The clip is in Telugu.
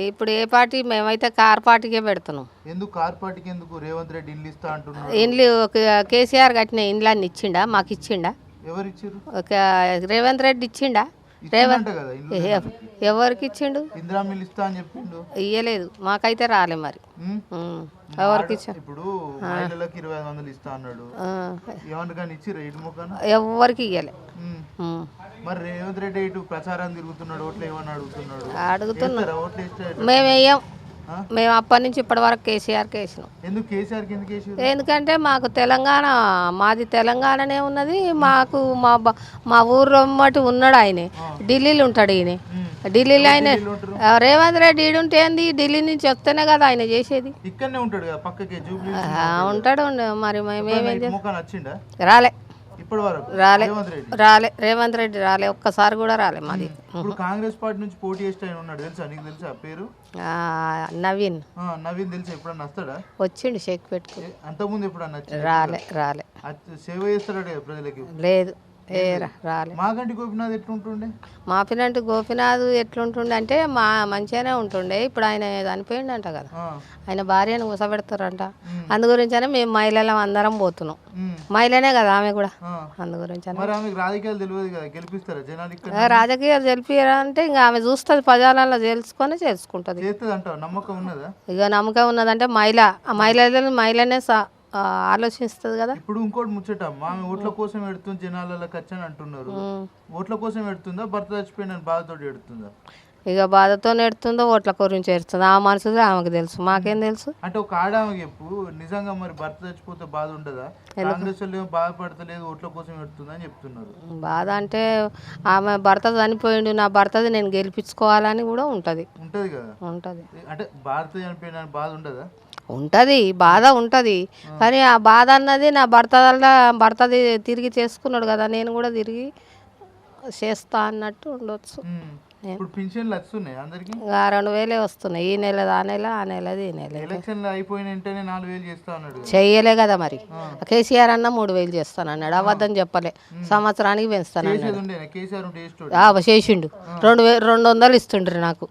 ఇప్పుడు ఏ పార్టీ మేమైతే కార్ పార్టీకే పెడుతున్నాం. ఎందుకు కార్ పార్టీకి ఎందుకు? రేవంత్ రెడ్డి ఇల్లు ఇస్తా అంటున్నాడు. ఇండ్లు కేసీఆర్ కట్టిన ఇండ్లు అన్ని ఇచ్చిండా? మాకు ఇచ్చిండా? ఎవరు ఇచ్చారు? ఒక రేవంత్ రెడ్డి ఇచ్చిండా? ఇచ్చిందంట కదా ఇల్లు. ఎవరికి ఇచ్చిండు? ఇందిరా మిల్ ఇస్తా అని చెప్పిండు. ఇయ్యలేదు, మాకైతే రాలే మరి. ఎవరికి ఇచ్చా? ఇప్పుడు మహిళలకు 2500 ఇస్తా అన్నాడు. ఏమన్నా ఇచ్చిరా ఇటు ముఖాన? ఎవరికి ఇయ్యలే. మరి రేవంత్ రెడ్డి ఇటు ప్రచారం తిరుగుతున్నాడు, ఓట్లు ఏమని అడుగుతున్నాడు? అడుగుతున్నారు. ఓట్లు ఇస్తే మేము వేయం. మేము అప్పటి నుంచి ఇప్పటి వరకు కేసీఆర్కి వేసినాం. ఎందుకు కేసీఆర్కి ఎందుకు వేసారు? ఎందుకంటే మాకు తెలంగాణ, మాది తెలంగాణనే ఉన్నది. మాకు మా ఊర్లో మటు ఉన్నాడు ఆయన. ఢిల్లీలో ఉంటాడు ఈయన. ఢిల్లీలో ఆయన రేవంత్ రెడ్డి ఈడుంటే ఏంది? ఢిల్లీ నుంచి వస్తేనే కదా ఆయన చేసేది. ఇక్కడనే ఉంటాడు కదా పక్కకే జూబ్లీ ఉంటాడు. మరి మేమేం వచ్చిండా? రాలే, ఇప్పటి వరకు రాలే రేవంత్ రెడ్డి రాలే, ఒక్కసారి కూడా రాలే మాది. ఇప్పుడు కాంగ్రెస్ పార్టీ నుంచి పోటీ చేస్తే ఆయన ఉన్నాడు తెలుసా? నీకు తెలుసా పేరు? నవీన్. నవీన్ తెలుసా? ఎప్పుడన్నా వస్తాడా? వచ్చిండు షేక్ పెట్టుకుని. అంతకుముందు ఎప్పుడన్నా రాలే సేవ చేస్తాడు కదా ప్రజలకి? లేదు, రాలే. మాగంటి గోపినాథ్ ఎట్లుంటుండే? మా పినంటి గోపినాథ్ ఎట్లుంటుండే అంటే మంచిగానే ఉంటుండే. ఇప్పుడు ఆయన చనిపోయిండంట కదా, ఆయన భార్యను కూసబెడతారంట. అందు గురించనే మేము మహిళలం అందరం పోతున్నాం. మహిళనే కదా ఆమె కూడా, అందు గురించి రాజకీయాలు తెలియదు కదా, గెలిపిస్తారా జనాలు? రాజకీయాలు గెలిపియాలంటే ఇంకా ఆమె చూస్తుంది, ప్రజలలో తెలుసుకొని చేసుకుంటుంది. చేస్తుంది అంట. నమ్మకం ఉన్నదా? ఇక నమ్మకం ఉన్నదంటే మహిళనే ఆలోచిస్తుంది కదా. ఇప్పుడు ఇంకోటి ముచ్చట, ఆమె ఓట్ల కోసం ఎడుతుంది జనాలకి వచ్చని అంటున్నారు. ఓట్ల కోసం ఎడుతుందా, భర్త చచ్చిపోయిన బాధతో ఎడుతుందా? ఇక బాధతో ఎడుతుందో ఓట్ల గురించి ఎడుతుందో ఆ మనసులో ఆమెకు తెలుసు, మాకేం తెలుసు. అంటే ఒక ఆడామె చెప్పు, నిజంగా మరి భర్త చచ్చిపోతే బాధ ఉండదా? కాంగ్రెస్ వాళ్ళు బాధపడతలేదు, ఓట్ల కోసం ఎడుతుందా అని చెప్తున్నారు. బాధ అంటే ఆమె భర్త చనిపోయిండు, నా భర్తది నేను గెలిపించుకోవాలని కూడా ఉంటది కదా. ఉంటది. అంటే భర్త చనిపోయిన బాధ ఉండదా? ఉంటుంది, బాధ ఉంటుంది. కానీ ఆ బాధ అన్నది నా భర్తది తిరిగి చేసుకున్నాడు కదా, నేను కూడా తిరిగి చేస్తా అన్నట్టు ఉండొచ్చు. ఇప్పుడు పింఛన్లు వస్తున్నాయి అందరికి? 2000 వస్తున్నాయి. ఈ నెల ఆ నెల, ఆ నెలది ఈ నెల. ఎలక్షన్లు అయిపోయిన వెంటనే 4000 చేస్తా అన్నాడు. చెయ్యలే కదా మరి. కేసీఆర్ అన్న 3000 చేస్తాను అన్నాడు, అబద్ధం చెప్పలే. సంవత్సరానికి పెంచుతాను అన్నాడు. చేసిండు. 2200 ఇస్తుండ్రు నాకు.